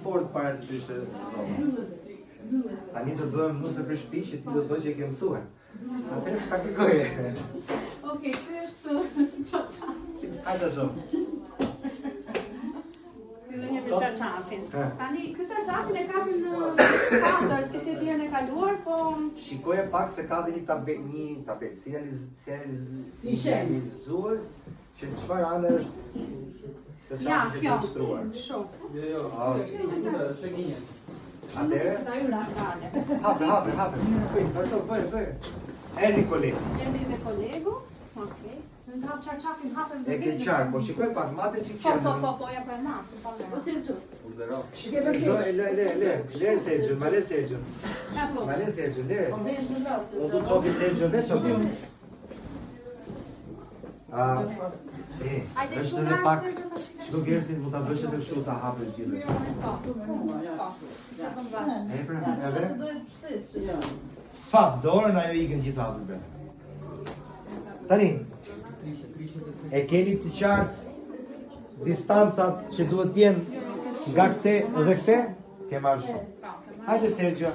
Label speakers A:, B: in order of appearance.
A: fort para se të ishte dhoma. Tani do bëhem nuse për shtëpi që ti do të thotë që ke mësuar. Atëherë praktikoj.
B: Okej, ky është çaçafi.
A: Hajde shoh.
B: Fillojmë me çaçafin. Tani këtë çaçafin e kapim në katër si të tjerën e kaluar, po
A: Shikoje pak se ka dhe një tabel, sinjalizues që çfarë anë është
B: ja, kjo.
A: Shoh.
C: Jo.
A: Atëherë,
B: Da jura kale.
A: hape. Vazhdo, bëj. Erdi kolegu.
B: Erdi me kolegu. Okej. Në hap çarçafin hapem
A: E ke qartë, po shikoj pak matë që qenë.
B: Po, ja po e mas, po. Po si çu.
A: Le Sergio, ma le Sergio.
B: Ja po.
A: Ma le Sergio, le.
C: Vesh në ras.
A: Unë du të qofi Sergio veç o bërë.
B: Hajde
A: është
B: këtu
A: edhe
B: na
A: pak,
B: Sergio tash.
A: shtu gersin mu ta bësh edhe kështu ta hapë të gjithë.
B: Po. Çfarë bën bash?
A: E pra, edhe?
C: Do të shtet. Jo.
A: Fap, dorën ajo ikën gjithë hapër bre. Tani, e keni të qartë distancat që duhet jenë nga këte dhe këte? Ke marrë shumë. Hajde Sergio.